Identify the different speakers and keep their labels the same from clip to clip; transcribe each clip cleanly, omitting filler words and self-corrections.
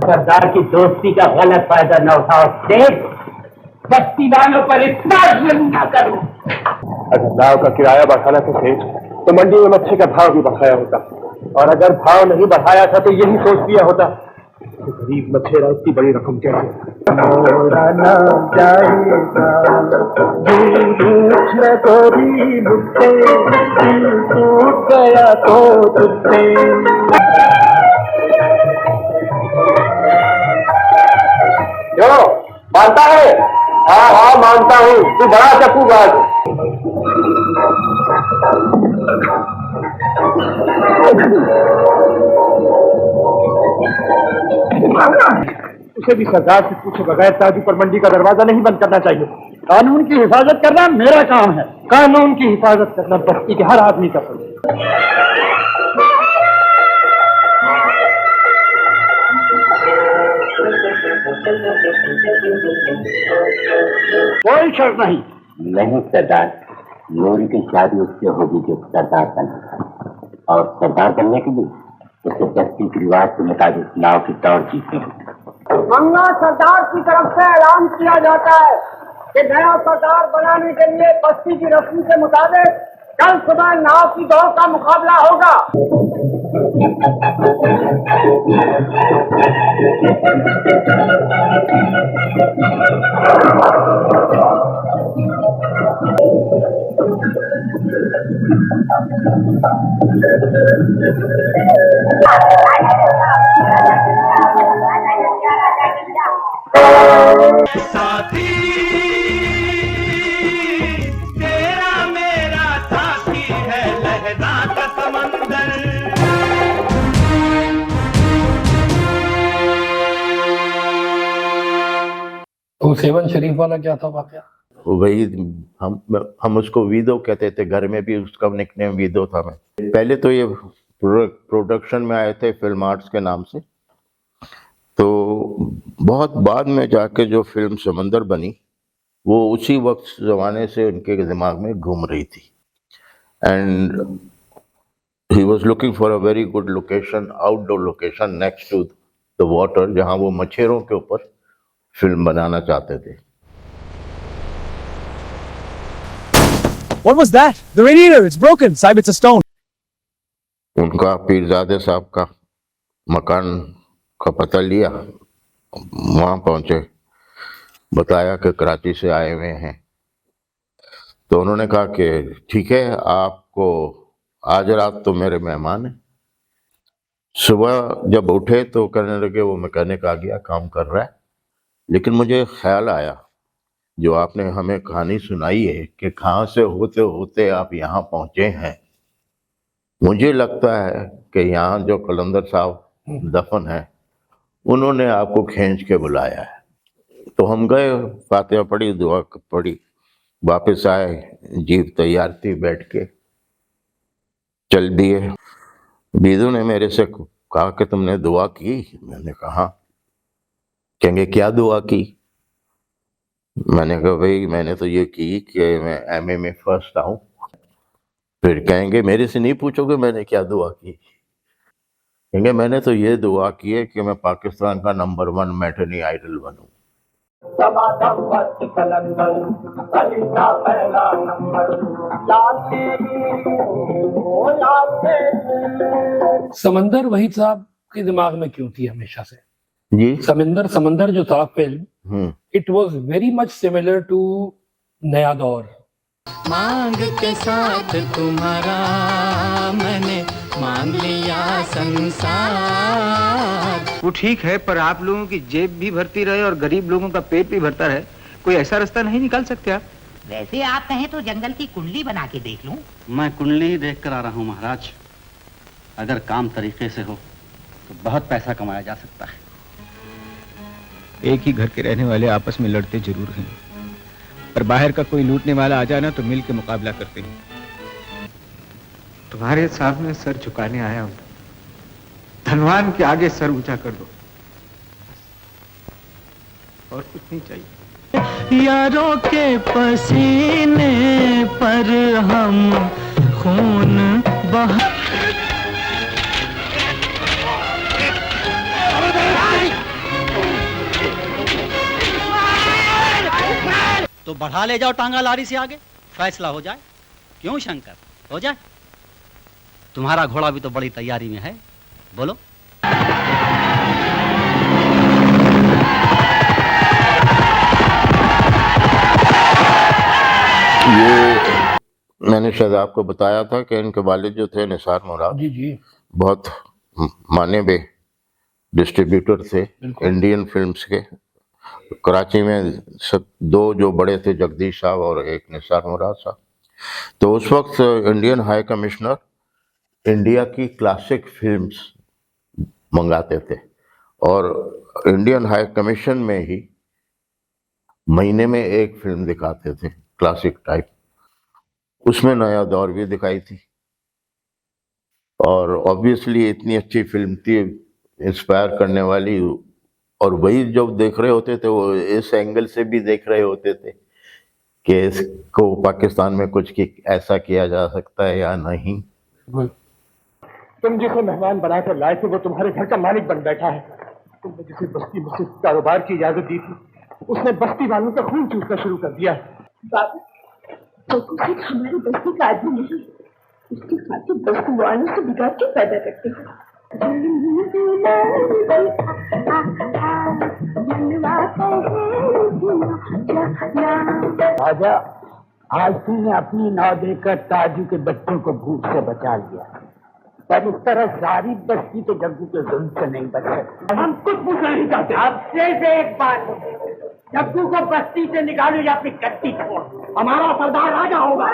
Speaker 1: सरदार की दोस्ती का गलत फायदा न उठाओ देख, बस्ती वालों पर इतना जुल्म न करो।
Speaker 2: अगर नाव का किराया बढ़ाना थे तो मंडी में मच्छी का भाव भी बढ़ाया होता, और अगर भाव नहीं बढ़ाया था तो यही सोच दिया होता कि गरीब मच्छेरा इतनी बड़ी रकम कैसे गया तो मानता है? हाँ मानता हूँ, तू बड़ा चक्कूबाज। उसे भी सरदार से पूछे बगैर ताजू पर मंडी का दरवाजा नहीं बंद करना चाहिए। कानून की हिफाजत करना मेरा काम है। कानून की हिफाजत करना बस्ती के हर आदमी का फर्ज है। कोई शर्त नहीं
Speaker 1: सरदार, नूरी की शादी उससे होगी जो सरदार बना, और सरदार बनने के लिए उसे बस्ती के रिवाज के मुताबिक नाव की दौड़ जीतनी है।
Speaker 3: मंगा सरदार की तरफ से ऐलान किया जाता है कि नया सरदार बनाने के लिए बस्ती की रस्म के मुताबिक कल सुबह नाव की दौड़ का मुकाबला होगा।
Speaker 4: साथी तेरा मेरा साथी है लहराता समंदर।
Speaker 5: वो सेवन शरीफ वाला क्या था वाकया?
Speaker 6: वही हम उसको वीदो कहते थे, घर में भी उसका निकनेम वीदो था। मैं पहले तो ये प्रोडक्शन में आए थे फिल्म आर्ट्स के नाम से, तो बहुत बाद में जाके जो फिल्म समंदर बनी वो उसी वक्त ज़माने से उनके दिमाग में घूम रही थी। And he was looking for a very good location, outdoor location next to the water, जहाँ वो मछेरों के ऊपर फिल्म बनाना चाहते थे।
Speaker 7: What was that? The radiator, it's broken. Saib, it's a stone.
Speaker 6: उनका पीरजादे साहब का मकान का पता लिया, वहाँ पहुँचे, बताया कि कराची से आए हुए हैं। तो उन्होंने कहा कि ठीक है, आपको आज रात तो मेरे मेहमान हैं। सुबह जब उठे तो कहने लगे वो मैकेनिक आ गया, काम कर रहा है। लेकिन मुझे ख्याल आया जो आपने हमें कहानी सुनाई है कि कहाँ से होते होते आप यहाँ पहुँचे हैं। मुझे लगता है कि यहाँ जो कलंदर साहब दफन है उन्होंने आपको खींच के बुलाया है। तो हम गए, फातिहा पढ़ी, दुआ पढ़ी, वापस आए, जीप तैयार थी, बैठ के चल दिए। बीदू ने मेरे से कहा कि तुमने दुआ की? मैंने कहा। कहेंगे क्या दुआ की? मैंने कहा भाई मैंने तो ये की कि मैं एमए में फर्स्ट आऊं। फिर कहेंगे मेरे से नहीं पूछोगे मैंने क्या दुआ की? कहेंगे मैंने तो ये दुआ की है कि मैं पाकिस्तान का नंबर 1 मैटनी आइडल बनूं।
Speaker 5: समंदर वहीद साहब के दिमाग में क्यों थी हमेशा से?
Speaker 6: जी,
Speaker 5: समंदर जो था film, it was very much similar to Naya Daur.
Speaker 4: मांग के साथ तुम्हारा मैंने मांग लिया संसार।
Speaker 8: वो ठीक है, पर आप लोगों की जेब भी भरती रहे और गरीब लोगों का पेट भी भरता रहे, कोई ऐसा रास्ता नहीं निकाल सकते आप?
Speaker 9: वैसे आप कहें तो जंगल की कुंडली बना के देख लूं।
Speaker 10: मैं कुंडली ही देख कर आ रहा हूँ महाराज। अगर काम तरीके से हो तो बहुत पैसा कमाया जा सकता है।
Speaker 8: एक ही घर के रहने वाले आपस में लड़ते जरूर हैं, पर बाहर का कोई लूटने वाला आ जाए ना तो मिल के मुकाबला करते हैं। तुम्हारे सामने सर झुकाने आया हूं, धनवान के आगे सर ऊंचा कर दो, और कुछ नहीं चाहिए।
Speaker 4: यारों के पसीने पर हम खून बहा।
Speaker 10: तो बढ़ा ले जाओ टांगा लारी से आगे, फैसला हो जाए। क्यों शंकर, हो जाए? तुम्हारा घोड़ा भी तो बड़ी तैयारी में है, बोलो।
Speaker 6: ये मैंने शायद आपको बताया था कि इनके वालिद जो थे निसार मुराद,
Speaker 5: जी जी,
Speaker 6: बहुत माने बे डिस्ट्रीब्यूटर थे इंडियन फिल्म्स के। कराची में सब दो जो बड़े थे, जगदीश साहब और एक निसार मुराद साहब। तो उस वक्त इंडियन हाई कमिश्नर इंडिया की क्लासिक फिल्म्स मंगाते थे और इंडियन हाई कमीशन में ही महीने में एक फिल्म दिखाते थे क्लासिक टाइप। उसमें नया दौर भी दिखाई थी और ऑब्वियसली इतनी अच्छी फिल्म थी, इंस्पायर करने वाली। और वही जब देख रहे होते थे वो इस एंगल से भी देख रहे होते थे कि इसको पाकिस्तान में कुछ ऐसा किया जा सकता है या नहीं।
Speaker 2: तुम जिसे मेहमान बनाकर लाए थे वो तुम्हारे घर का मालिक बन बैठा है। तुमने जिसे बस्ती में सिर्फ कारोबार की इजाजत दी थी उसने बस्ती वालों का खून चूसना शुरू कर दिया।
Speaker 11: बाबू तो सिर्फ हमारी बस्ती का आदमी नहीं, उसके खातिर बस्ती वालों से बिगाड़ के पैदा करते हैं।
Speaker 3: राजा, आज तुमने अपनी नाव देकर ताजू के बच्चों को भूख से बचा लिया, पर इस तरह सारी बस्ती तो जग्गू के जुल्म से नहीं बच सकती। हम कुछ पूछना नहीं चाहते। अब से एक बात, जग्गू को बस्ती से निकालो या अपनी गद्दी छोड़। हमारा सरदार राजा होगा।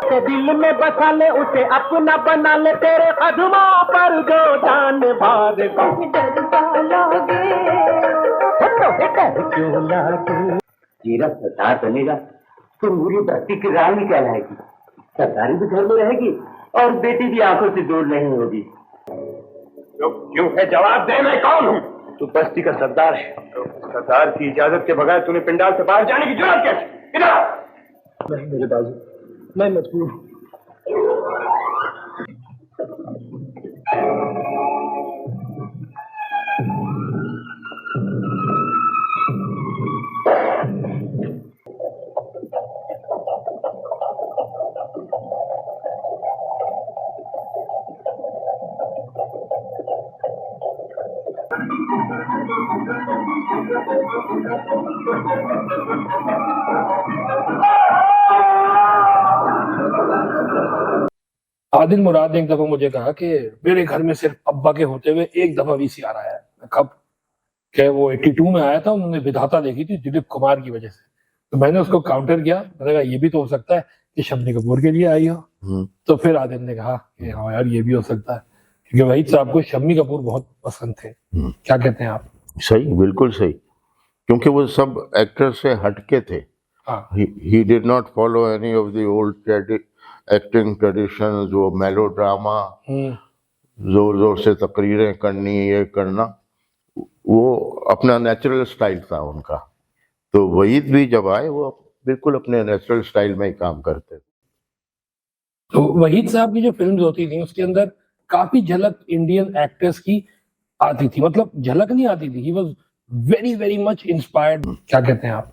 Speaker 3: तो दिल में बसा ले उसे अपना बना ले, तेरे कदमों पर जो जान भाग
Speaker 1: जीरक सरदार बनेगा तो पूरी बस्ती की रानी कहलाएगी, सरदारी भी घर में रहेगी और बेटी भी आंखों से दूर नहीं होगी।
Speaker 2: क्यों है जवाब दे, मैं कौन हूँ? तू बस्ती का सरदार है। सरदार की इजाजत के बगैर तूने पिंडाल से बाहर जाने की जरूरत कैसे? इधर नहीं मेरे बाजू, मैं मजबूर हूँ।
Speaker 5: आदिल मुराद ने एक दफा मुझे कहा कि मेरे घर में सिर्फ अब्बा के होते हुए एक दफा वीसीआर आया है। कब? क्या वो 82 में आया था, उन्होंने विधाता देखी थी दिलीप कुमार की वजह से। तो मैंने उसको काउंटर किया, मैंने कहा ये भी तो हो सकता है कि शम्मी कपूर के लिए आई हो। तो फिर आदिल ने कहा कि हाँ यार ये भी हो सकता है, क्योंकि वहीद साहब को शम्मी कपूर बहुत पसंद थे। क्या कहते हैं आप?
Speaker 6: सही, बिल्कुल सही, क्योंकि वो सब एक्टर से हटके थे। He did not follow any of the old acting traditions, वो मेलोड्रामा, जोर जोर से तकरीरें करनी, ये करना, वो अपना नेचुरल स्टाइल था उनका। तो वहीद भी जब आए वो बिल्कुल अपने नेचुरल स्टाइल में ही काम करते थे।
Speaker 5: तो वहीद साहब की जो फिल्म्स होती थी उसके अंदर काफी झलक इंडियन एक्टर्स की आती थी, मतलब झलक नहीं आती थी, he was very very much inspired. क्या कहते हैं आप?